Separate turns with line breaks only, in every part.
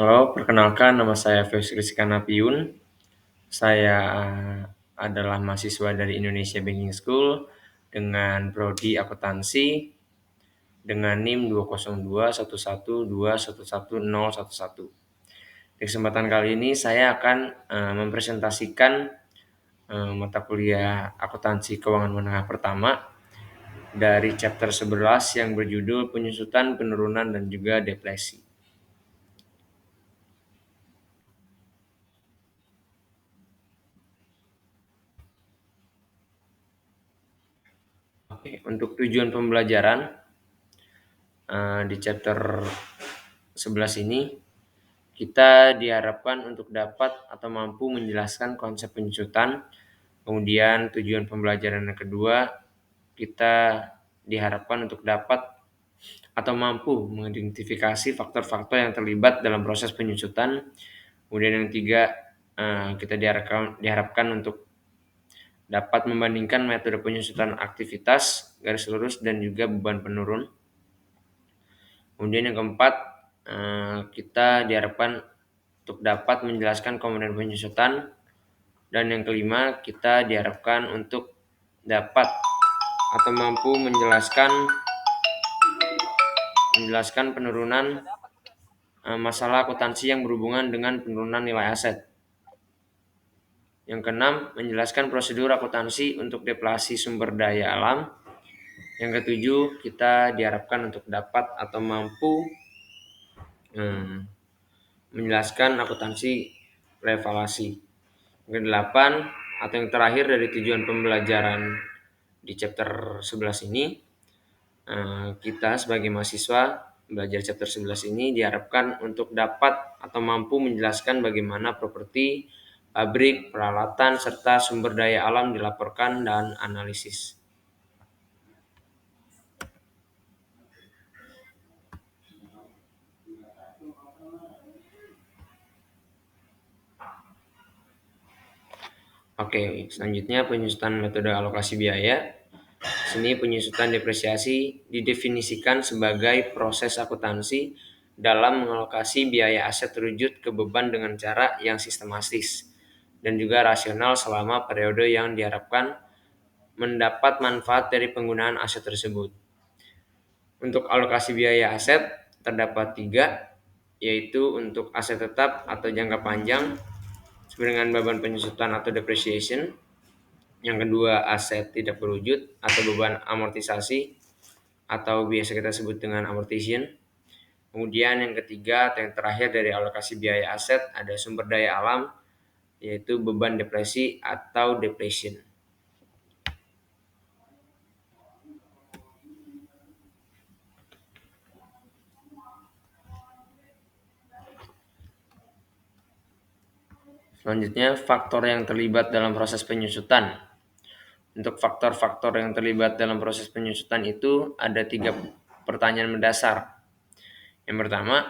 Halo, perkenalkan nama saya Feus Rizky Napiun. Saya adalah mahasiswa dari Indonesia Banking School dengan prodi akuntansi dengan NIM 2021121111011. Di kesempatan kali ini saya akan mempresentasikan mata kuliah akuntansi keuangan menengah pertama dari chapter 11 yang berjudul penyusutan, penurunan, dan juga depresi. Oke, untuk tujuan pembelajaran di chapter 11 ini kita diharapkan untuk dapat atau mampu menjelaskan konsep penyusutan. Kemudian tujuan pembelajaran yang kedua, kita diharapkan untuk dapat atau mampu mengidentifikasi faktor-faktor yang terlibat dalam proses penyusutan. Kemudian yang ketiga, kita diharapkan untuk dapat membandingkan metode penyusutan aktivitas, garis lurus, dan juga beban penurun. Kemudian yang keempat, kita diharapkan untuk dapat menjelaskan komponen penyusutan. Dan yang kelima, kita diharapkan untuk dapat atau mampu menjelaskan penurunan masalah akuntansi yang berhubungan dengan penurunan nilai aset. Yang keenam, menjelaskan prosedur akuntansi untuk deflasi sumber daya alam. Yang ketujuh, kita diharapkan untuk dapat atau mampu menjelaskan akuntansi revaluasi. Yang kedelapan, atau yang terakhir dari tujuan pembelajaran di chapter 11 ini, kita sebagai mahasiswa belajar chapter 11 ini diharapkan untuk dapat atau mampu menjelaskan bagaimana properti, pabrik, peralatan, serta sumber daya alam dilaporkan dan analisis. Oke, selanjutnya penyusutan metode alokasi biaya. Sini penyusutan depresiasi didefinisikan sebagai proses akuntansi dalam mengalokasi biaya aset terwujud ke beban dengan cara yang sistematis dan juga rasional selama periode yang diharapkan mendapat manfaat dari penggunaan aset tersebut. Untuk alokasi biaya aset terdapat 3, yaitu untuk aset tetap atau jangka panjang dengan beban penyusutan atau depreciation. Yang kedua, aset tidak berwujud atau beban amortisasi atau biasa kita sebut dengan amortization. Kemudian yang ketiga atau yang terakhir dari alokasi biaya aset ada sumber daya alam, yaitu beban depresi atau depletion. Selanjutnya, faktor yang terlibat dalam proses penyusutan. Untuk faktor-faktor yang terlibat dalam proses penyusutan itu ada 3 pertanyaan mendasar. Yang pertama,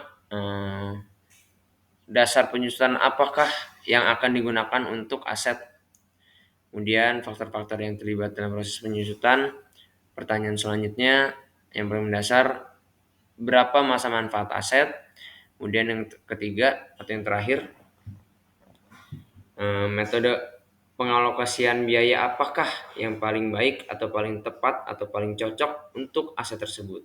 dasar penyusutan apakah yang akan digunakan untuk aset? Kemudian faktor-faktor yang terlibat dalam proses penyusutan. Pertanyaan selanjutnya yang paling mendasar, berapa masa manfaat aset? Kemudian yang ketiga atau yang terakhir, metode pengalokasian biaya apakah yang paling baik atau paling tepat atau paling cocok untuk aset tersebut?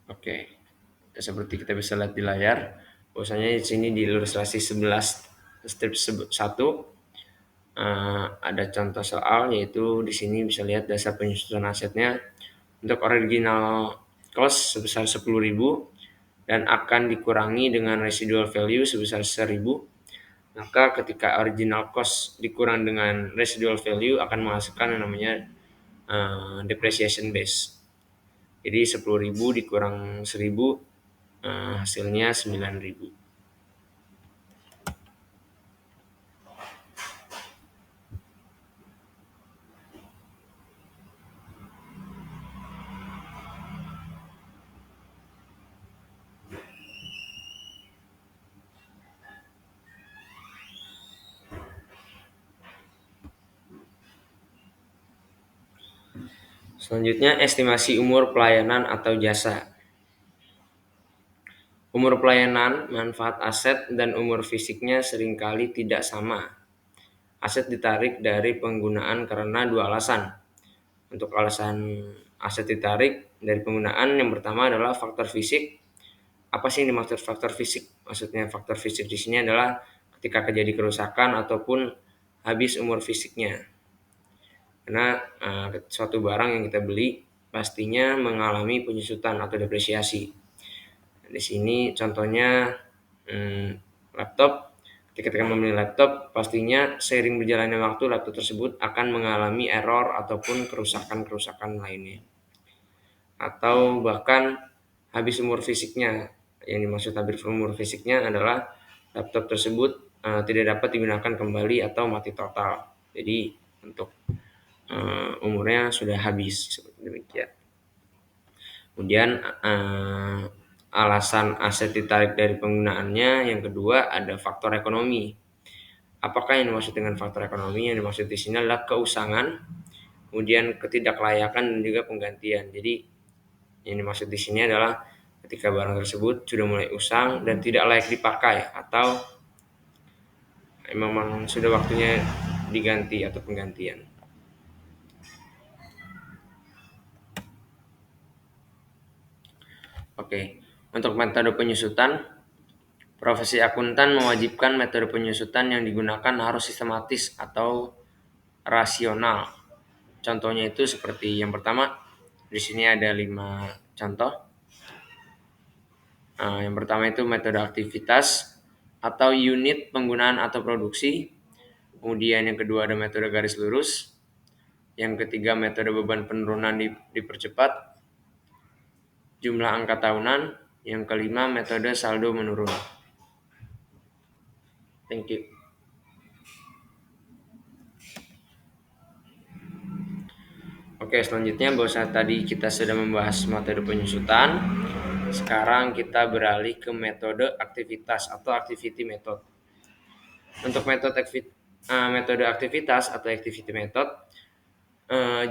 Oke, seperti kita bisa lihat di layar, bahwasanya di sini di ilustrasi 11 strip 1 ada contoh soal, yaitu di sini bisa lihat dasar penyusutan asetnya untuk original cost sebesar 10.000 dan akan dikurangi dengan residual value sebesar 1.000. Maka ketika original cost dikurang dengan residual value akan menghasilkan yang namanya depreciation base. Jadi 10.000 dikurang 1.000 hasilnya 9.000. Selanjutnya, estimasi umur pelayanan atau jasa. Umur pelayanan, manfaat aset, dan umur fisiknya seringkali tidak sama. Aset ditarik dari penggunaan karena dua alasan. Untuk alasan aset ditarik dari penggunaan, yang pertama adalah faktor fisik. Apa sih yang dimaksud faktor fisik? Maksudnya faktor fisik di sini adalah ketika terjadi kerusakan ataupun habis umur fisiknya. Karena suatu barang yang kita beli pastinya mengalami penyusutan atau depresiasi. Di sini contohnya laptop. Ketika kita membeli laptop, pastinya seiring berjalannya waktu laptop tersebut akan mengalami error ataupun kerusakan-kerusakan lainnya. Atau bahkan habis umur fisiknya. Yang dimaksud habis umur fisiknya adalah laptop tersebut tidak dapat digunakan kembali atau mati total. Jadi untuk umurnya sudah habis, seperti demikian. Kemudian alasan aset ditarik dari penggunaannya, yang kedua ada faktor ekonomi. Apakah yang dimaksud dengan faktor ekonomi? Yang dimaksud di sini adalah keusangan, kemudian ketidaklayakan dan juga penggantian. Jadi yang dimaksud di sini adalah ketika barang tersebut sudah mulai usang dan tidak layak dipakai atau memang sudah waktunya diganti atau penggantian. Oke, untuk metode penyusutan, profesi akuntan mewajibkan metode penyusutan yang digunakan harus sistematis atau rasional. Contohnya itu seperti yang pertama, di sini ada 5 contoh. Yang pertama itu metode aktivitas atau unit penggunaan atau produksi. Kemudian yang kedua ada metode garis lurus. Yang ketiga metode beban penurunan dipercepat. Jumlah angka tahunan. Yang kelima metode saldo menurun. Thank you. Oke, selanjutnya bahwa tadi kita sudah membahas metode penyusutan. Sekarang kita beralih ke metode aktivitas atau activity method. Untuk metode aktivitas atau activity method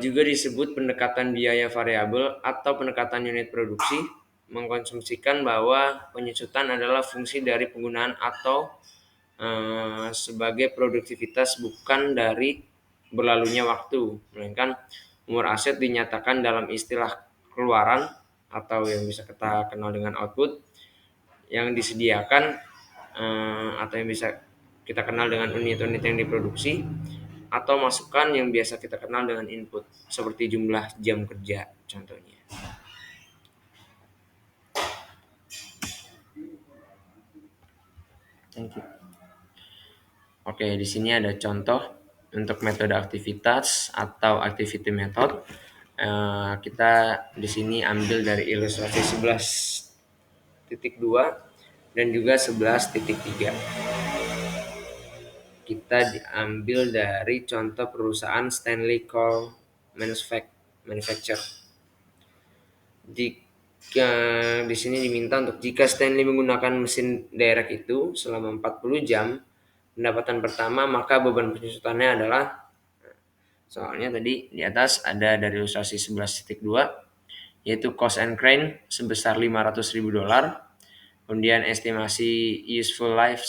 juga disebut pendekatan biaya variabel atau pendekatan unit produksi, mengkonsumsikan bahwa penyusutan adalah fungsi dari penggunaan atau sebagai produktivitas bukan dari berlalunya waktu, melainkan umur aset dinyatakan dalam istilah keluaran atau yang bisa kita kenal dengan output yang disediakan atau yang bisa kita kenal dengan unit-unit yang diproduksi, atau masukan yang biasa kita kenal dengan input seperti jumlah jam kerja contohnya. Thank you. Oke, di sini ada contoh untuk metode aktivitas atau activity method. Kita di sini ambil dari ilustrasi 11.2 dan juga 11.3. Kita diambil dari contoh perusahaan Stanley Coal Manufacture. Di sini diminta untuk jika Stanley menggunakan mesin derek itu selama 40 jam, pendapatan pertama, maka beban penyusutannya adalah, soalnya tadi di atas ada dari ilustrasi 11.2, yaitu cost and crane sebesar $500.000, kemudian estimasi useful life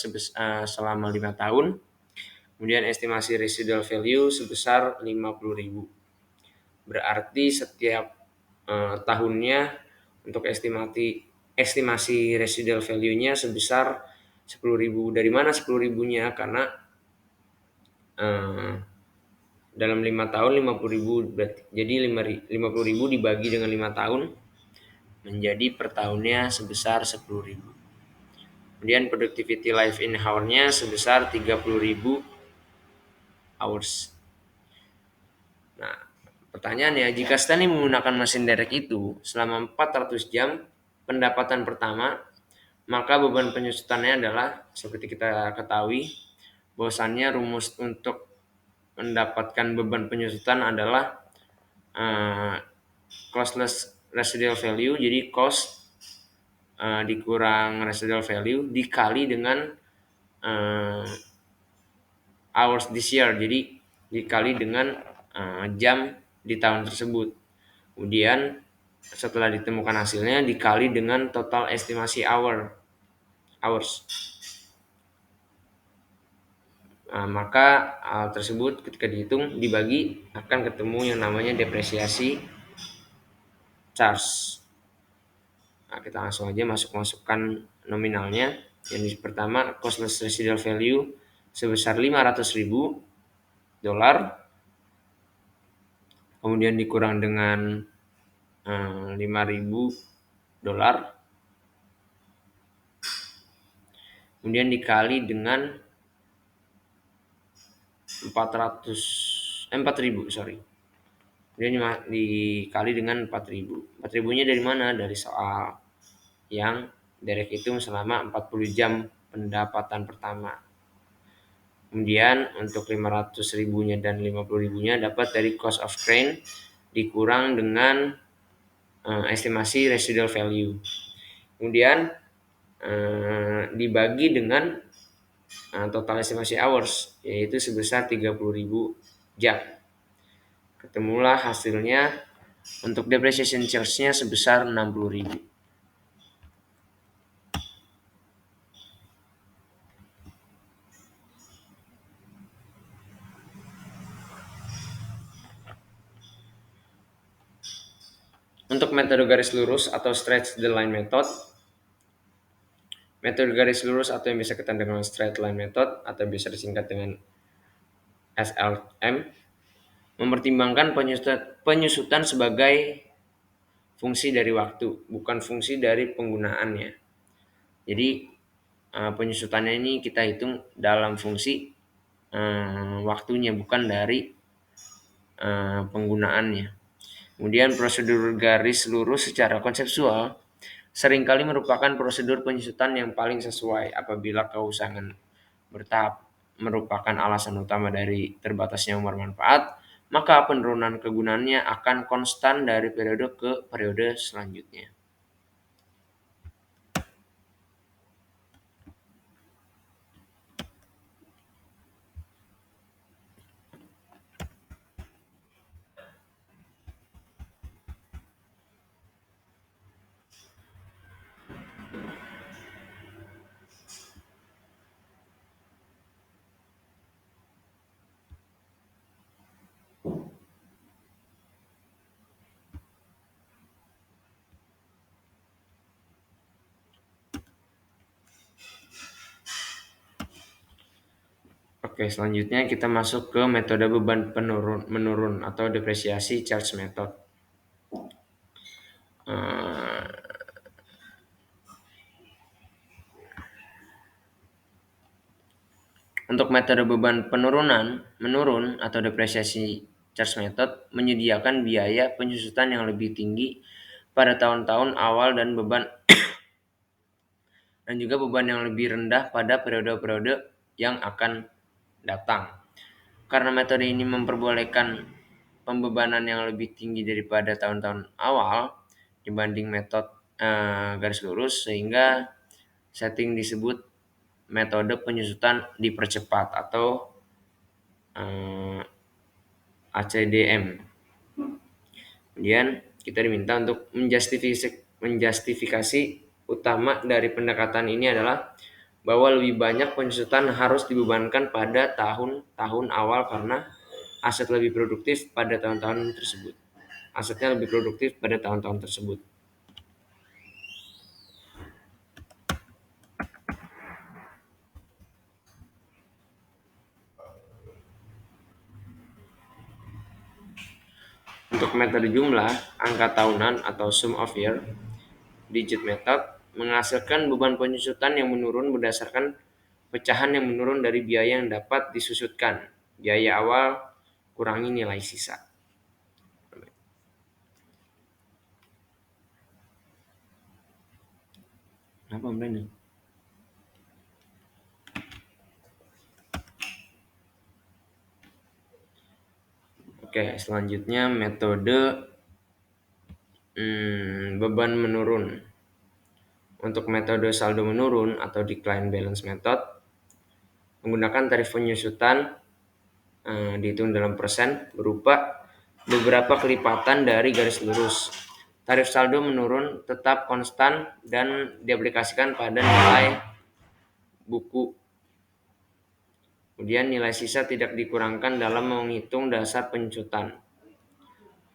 selama 5 tahun, kemudian estimasi residual value sebesar 50.000. Berarti setiap tahunnya untuk estimasi residual value-nya sebesar 10.000. Dari mana 10.000-nya? Karena dalam 5 tahun 50.000, jadi 50.000 dibagi dengan 5 tahun menjadi per tahunnya sebesar 10.000. Kemudian productivity life in hour-nya sebesar 30.000 hours. Nah, pertanyaannya, jika Stanley menggunakan mesin derek itu selama 400 jam pendapatan pertama, maka beban penyusutannya adalah, seperti kita ketahui, bahwasannya rumus untuk mendapatkan beban penyusutan adalah costless residual value. Jadi cost dikurang residual value dikali dengan hours this year. Jadi dikali dengan jam di tahun tersebut. Kemudian setelah ditemukan hasilnya dikali dengan total estimasi hours. Maka hal tersebut ketika dihitung dibagi akan ketemu yang namanya depresiasi charge. Kita langsung aja masukkan nominalnya. Yang pertama, costless residual value sebesar $500.000, kemudian dikurang dengan $5.000, kemudian dikali dengan 4.000, kemudian dikali dengan 4.000. 4.000-nya dari mana? Dari soal yang direct hitung selama 40 jam pendapatan pertama. Kemudian untuk 500.000-nya dan 50.000-nya dapat dari cost of crane dikurang dengan estimasi residual value. Kemudian dibagi dengan total estimasi hours, yaitu sebesar 30.000 jam. Ketemulah hasilnya untuk depreciation charge-nya sebesar 60.000. Untuk metode garis lurus atau straight the line method, metode garis lurus atau yang bisa kita dengan straight line method atau bisa disingkat dengan SLM mempertimbangkan penyusutan sebagai fungsi dari waktu, bukan fungsi dari penggunaannya. Jadi penyusutannya ini kita hitung dalam fungsi waktunya, bukan dari penggunaannya. Kemudian prosedur garis lurus secara konseptual seringkali merupakan prosedur penyusutan yang paling sesuai apabila keusangan bertahap merupakan alasan utama dari terbatasnya umur manfaat, maka penurunan kegunaannya akan konstan dari periode ke periode selanjutnya. Oke, selanjutnya kita masuk ke metode beban menurun atau depresiasi charge method. Untuk metode beban menurun atau depresiasi charge method menyediakan biaya penyusutan yang lebih tinggi pada tahun-tahun awal dan juga beban yang lebih rendah pada periode-periode yang akan datang. Karena metode ini memperbolehkan pembebanan yang lebih tinggi daripada tahun-tahun awal dibanding metode garis lurus, sehingga setting disebut metode penyusutan dipercepat atau ACDM. Kemudian kita diminta untuk menjustifikasi utama dari pendekatan ini adalah bahwa lebih banyak penyusutan harus dibebankan pada tahun-tahun awal karena aset lebih produktif pada tahun-tahun tersebut. Asetnya lebih produktif pada tahun-tahun tersebut. Untuk metode jumlah, angka tahunan atau sum of year digit method menghasilkan beban penyusutan yang menurun berdasarkan pecahan yang menurun dari biaya yang dapat disusutkan. Biaya awal kurangi nilai sisa. Kenapa Brandon? Oke, selanjutnya metode beban menurun. Untuk metode saldo menurun atau decline balance method menggunakan tarif penyusutan dihitung dalam persen berupa beberapa kelipatan dari garis lurus. Tarif saldo menurun tetap konstan dan diaplikasikan pada nilai buku. Kemudian nilai sisa tidak dikurangkan dalam menghitung dasar penyusutan.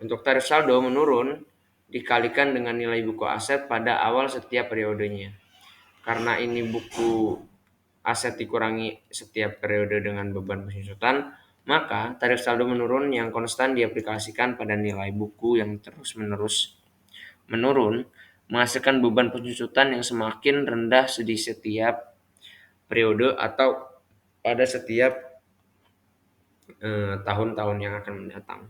Untuk tarif saldo menurun dikalikan dengan nilai buku aset pada awal setiap periodenya. Karena ini buku aset dikurangi setiap periode dengan beban penyusutan, maka tarif saldo menurun yang konstan diaplikasikan pada nilai buku yang terus-menerus menurun, menghasilkan beban penyusutan yang semakin rendah di setiap periode atau pada setiap tahun-tahun yang akan mendatang.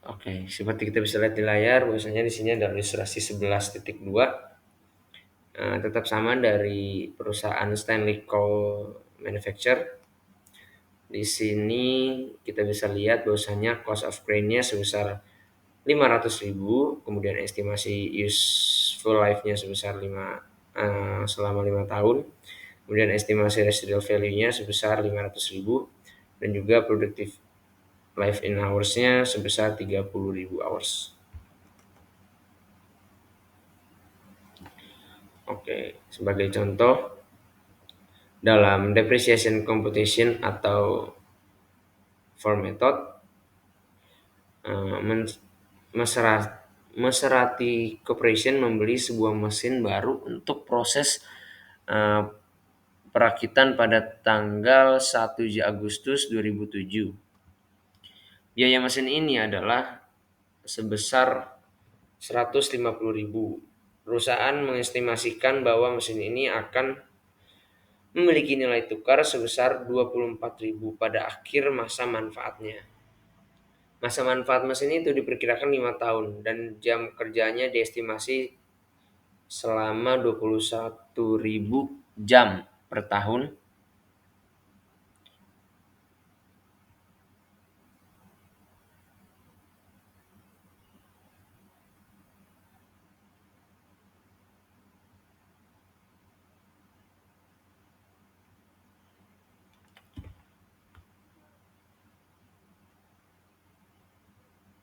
Oke, seperti kita bisa lihat di layar, bahwasanya di sini ada ilustrasi 11.2, tetap sama dari perusahaan Stanley Cole Manufacture. Di sini kita bisa lihat bahwasanya cost of grain-nya sebesar 500.000, kemudian estimasi useful life-nya sebesar selama 5 tahun, kemudian estimasi residual value-nya sebesar 500.000, dan juga productive life in hours-nya sebesar 30.000 hours. Oke, sebagai contoh, dalam depreciation computation atau for method, Maserati Corporation membeli sebuah mesin baru untuk proses perakitan pada tanggal 1 Agustus 2007. Biaya mesin ini adalah sebesar 150.000. Perusahaan mengestimasikan bahwa mesin ini akan memiliki nilai tukar sebesar 24.000 pada akhir masa manfaatnya. Masa manfaat mesin itu diperkirakan 5 tahun dan jam kerjanya diestimasi selama 21.000 jam per tahun.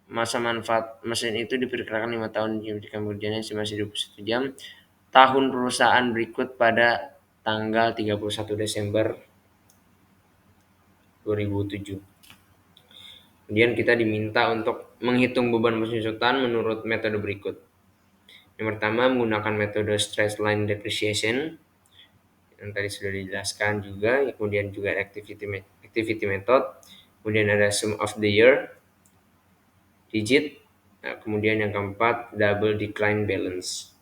Masa manfaat mesin itu diperkirakan 5 tahun, jam kerjanya estimasi 21 jam. Tahun perusahaan berikut pada tanggal 31 Desember 2007. Kemudian kita diminta untuk menghitung beban penyusutan menurut metode berikut. Yang pertama menggunakan metode straight line depreciation yang tadi sudah dijelaskan juga, kemudian juga activity method, kemudian ada sum of the year, digit, kemudian yang keempat double decline balance.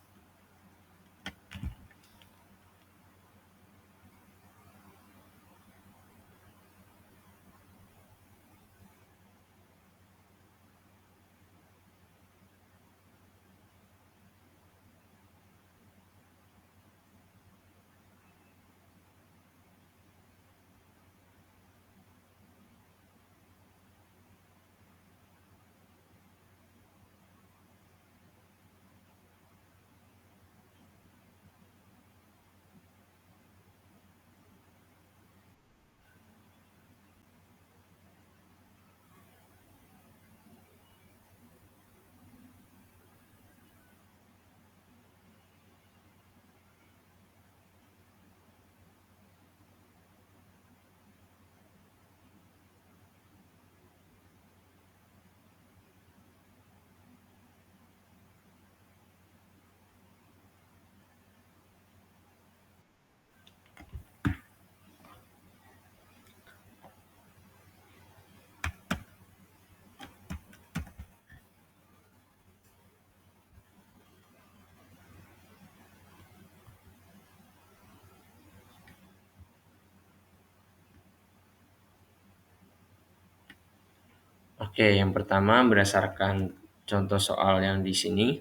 Oke, yang pertama berdasarkan contoh soal yang di sini,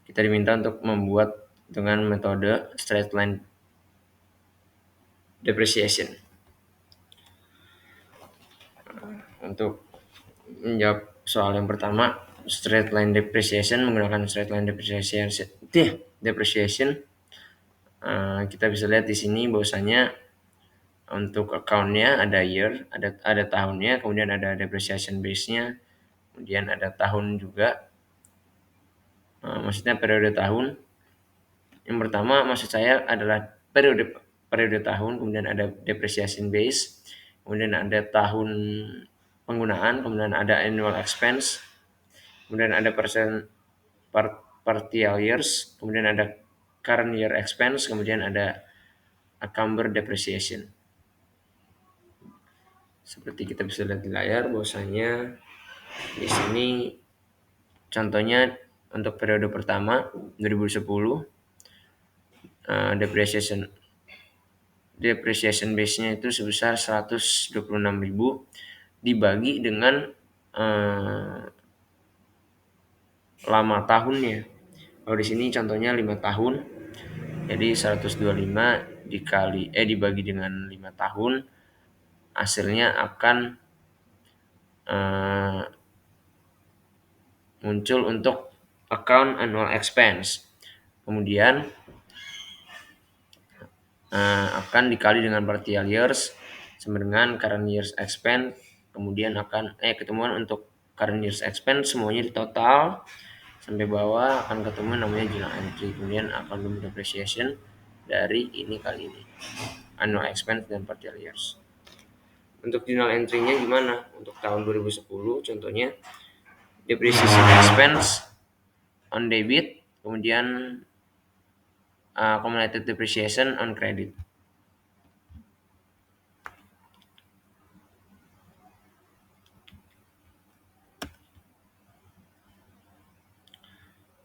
kita diminta untuk membuat dengan metode straight line depreciation. Untuk menjawab soal yang pertama, straight line depreciation menggunakan straight line depreciation, kita bisa lihat di sini bahwasanya untuk account-nya ada year, ada tahunnya, kemudian ada depreciation base-nya, kemudian ada tahun juga, maksudnya periode tahun. Yang pertama maksud saya adalah periode tahun, kemudian ada depreciation base, kemudian ada tahun penggunaan, kemudian ada annual expense, kemudian ada partial years, kemudian ada current year expense, kemudian ada accumulated depreciation. Seperti kita bisa lihat di layar bahwasanya di sini contohnya untuk periode pertama 2010, depreciation base-nya itu sebesar 126.000 dibagi dengan lama tahunnya. Kalau di sini contohnya 5 tahun. Jadi 125 dibagi dengan 5 tahun, hasilnya akan muncul untuk account annual expense. Kemudian akan dikali dengan partial years sama dengan current years expense, kemudian akan ketemuan untuk current years expense semuanya di total sampai bawah akan ketemu namanya journal entry, kemudian akan depreciation dari ini kali ini annual expense dan partial years. Untuk journal entry-nya gimana? Untuk tahun 2010 contohnya depreciation expense on debit, kemudian accumulated depreciation on credit.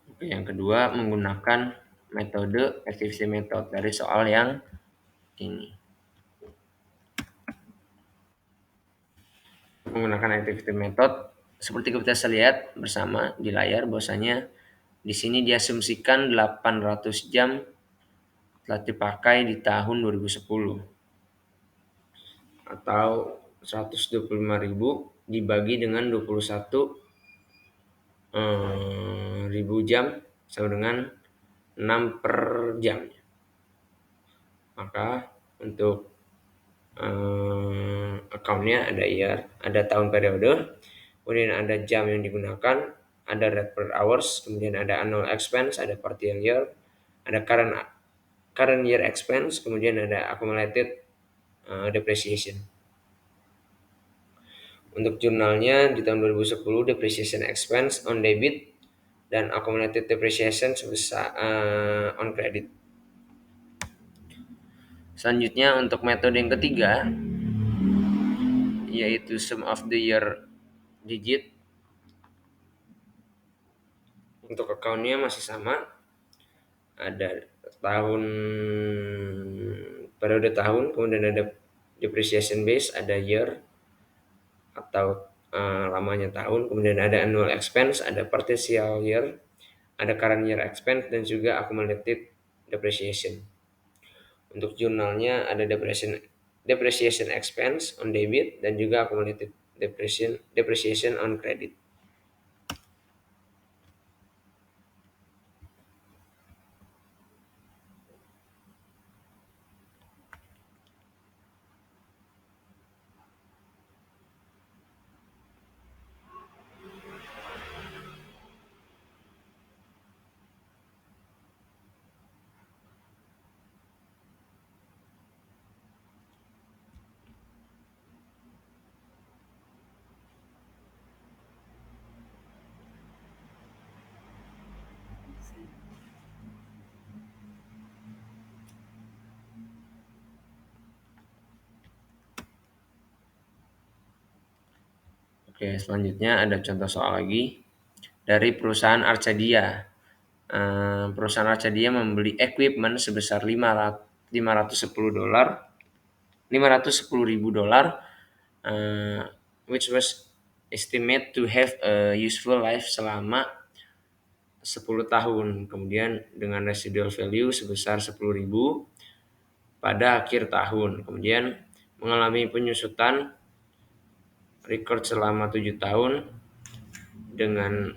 Oke, yang kedua menggunakan metode activity method dari soal yang ini. Menggunakan activity method seperti kita bisa lihat bersama di layar bahwasanya di sini diasumsikan 800 jam telah dipakai di tahun 2010 atau 125.000 dibagi dengan 21.000 jam sama dengan 6 per jam. Maka untuk account-nya ada year, ada tahun periode, kemudian ada jam yang digunakan, ada rate per hours, kemudian ada annual expense, ada partial year, ada current year expense, kemudian ada accumulated depreciation. Untuk jurnalnya di tahun 2010 depreciation expense on debit dan accumulated depreciation sebesar on credit. Selanjutnya untuk metode yang ketiga yaitu sum of the year digit. Untuk account-nya masih sama, ada periode tahun, kemudian ada depreciation base, ada year atau lamanya tahun, kemudian ada annual expense, ada partial year, ada current year expense, dan juga accumulated depreciation. Untuk jurnalnya ada depreciation expense on debit dan juga accumulated depreciation on credit. Oke, selanjutnya ada contoh soal lagi dari perusahaan Arcadia. Perusahaan Arcadia membeli equipment sebesar 510 ribu dolar, which was estimate to have a useful life selama 10 tahun. Kemudian dengan residual value sebesar 10.000 pada akhir tahun. Kemudian mengalami penyusutan record selama 7 tahun dengan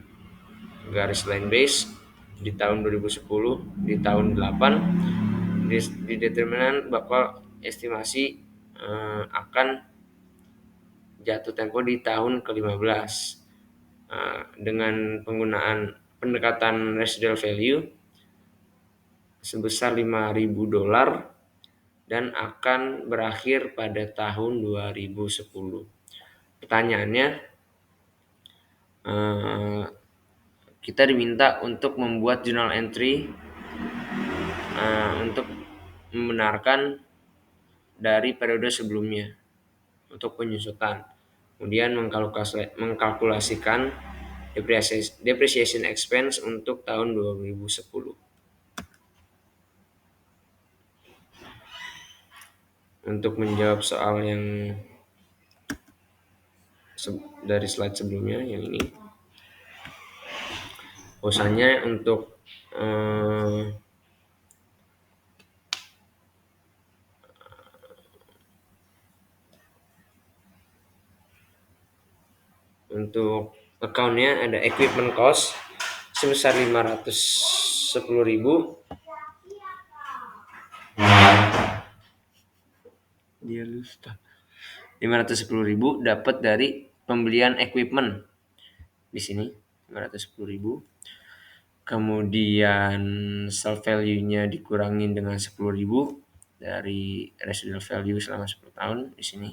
garis line base di tahun 2010, di tahun 8 di determinan bakal estimasi akan jatuh tempo di tahun ke-15 dengan penggunaan pendekatan residual value sebesar $5.000 dan akan berakhir pada tahun 2010. Pertanyaannya, kita diminta untuk membuat journal entry untuk membenarkan dari periode sebelumnya untuk penyusutan. Kemudian mengkalkulasikan depreciation expense untuk tahun 2010. Untuk menjawab soal yang dari slide sebelumnya yang ini, bahwasannya untuk account-nya ada equipment cost sebesar 510.000. Dia lupa. 510.000 dapat dari pembelian equipment. Di sini 510.000. Kemudian self value-nya dikurangin dengan 10.000 dari residual value selama 10 tahun di sini.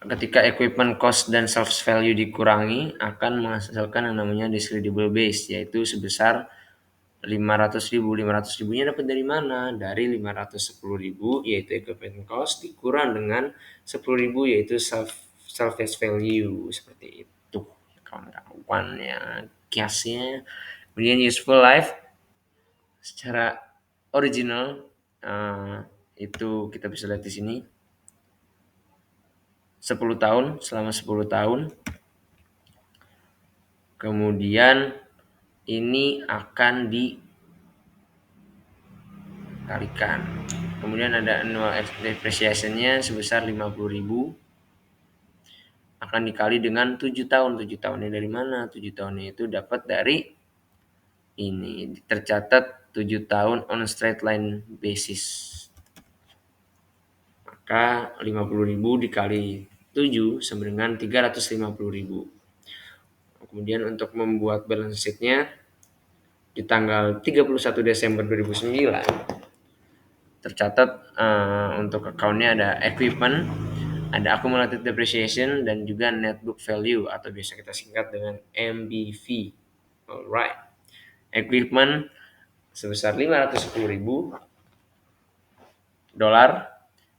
Ketika equipment cost dan self value dikurangi akan menghasilkan yang namanya discreditable base, yaitu sebesar 500.000. 500.000-nya dapat dari mana? Dari 510.000 yaitu equipment cost dikurang dengan 10.000 yaitu self value, seperti itu kawan-kawan ya kiasnya. Kemudian useful life secara original itu kita bisa lihat di sini 10 tahun, selama 10 tahun. Kemudian ini akan dikalikan. Kemudian ada annual depreciation-nya sebesar 50.000 akan dikali dengan 7 tahun. 7 tahunnya dari mana? 7 tahunnya itu dapat dari ini, tercatat 7 tahun on straight line basis. Maka 50.000 dikali 7 sama dengan 350.000. Kemudian untuk membuat balance sheet-nya di tanggal 31 Desember 2009 tercatat untuk account-nya ada equipment, ada accumulated depreciation, dan juga net book value atau biasa kita singkat dengan MBV. Alright. Equipment sebesar $510.000.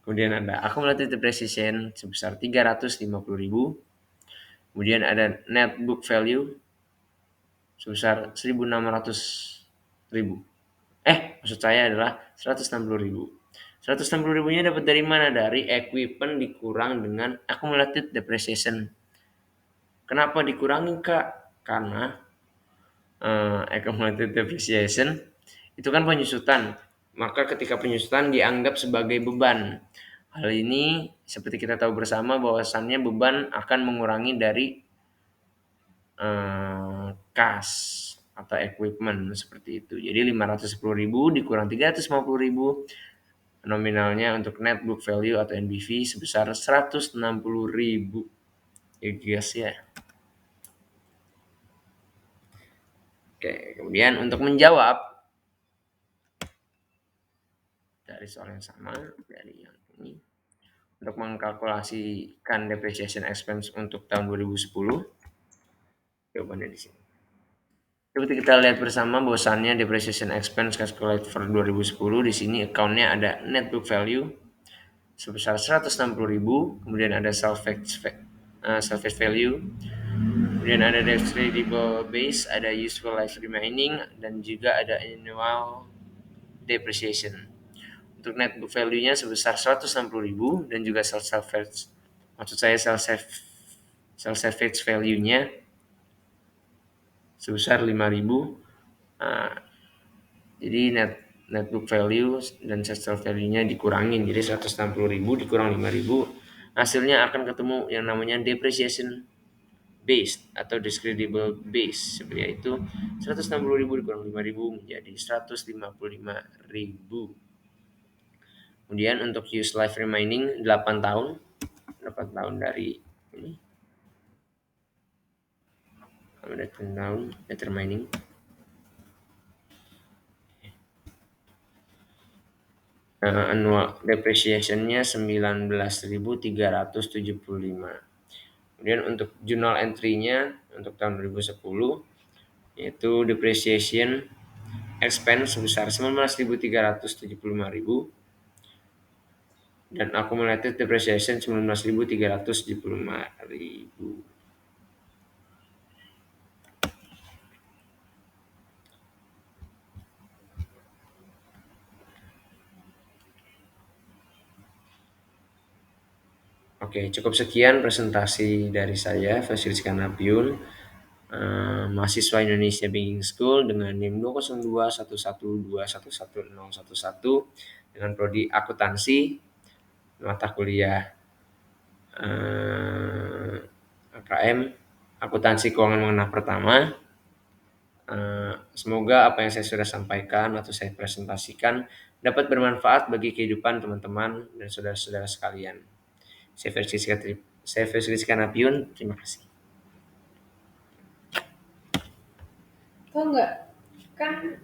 Kemudian ada accumulated depreciation sebesar 350.000. Kemudian ada net book value sebesar 1.600.000. Maksud saya adalah 160.000. 160.000-nya dapat dari mana? Dari equipment dikurang dengan accumulated depreciation. Kenapa dikurangi, Kak? Karena accumulated depreciation itu kan penyusutan. Maka ketika penyusutan dianggap sebagai beban. Hal ini seperti kita tahu bersama bahwasannya beban akan mengurangi dari kas atau equipment seperti itu. Jadi 510.000 dikurang 350.000 nominalnya untuk net book value atau NBV sebesar 160.000. Ya guys ya. Oke, kemudian untuk menjawab dari soal yang sama dari yang ini, untuk mengkalkulasikan depreciation expense untuk tahun 2010, jawabannya di sini. Seperti kita lihat bersama bahwasannya depreciation expense calculated for 2010 di sini account-nya ada net book value sebesar 160.000, kemudian ada salvage value, kemudian ada discreditable base, ada useful life remaining, dan juga ada annual depreciation. Untuk net book value-nya sebesar 160.000 dan juga sell salvage value-nya sebesar 5.000. Nah, jadi net book value dan sell value-nya dikurangin, jadi 160.000 dikurang 5.000, hasilnya akan ketemu yang namanya depreciation base atau discreditable base, seperti itu. 160.000 dikurang 5.000 menjadi 155.000. Kemudian untuk use life remaining 8 tahun, 8 tahun dari ini, 8 tahun net remaining. Annual depreciation-nya 19.375. Kemudian untuk journal entry-nya untuk tahun 2010 yaitu depreciation expense sebesar 19.375.000 dan accumulated depreciation 19.375.000. Oke, cukup sekian presentasi dari saya, Fasilis Kanapiun, mahasiswa Indonesia Banking School dengan NIM 20211211011 dengan prodi akuntansi, mata kuliah AKM, akuntansi keuangan menengah pertama. Semoga apa yang saya sudah sampaikan atau saya presentasikan dapat bermanfaat bagi kehidupan teman-teman dan saudara-saudara sekalian. Saya Fasilis Kanapiun, terima kasih.
Tahu nggak? Kan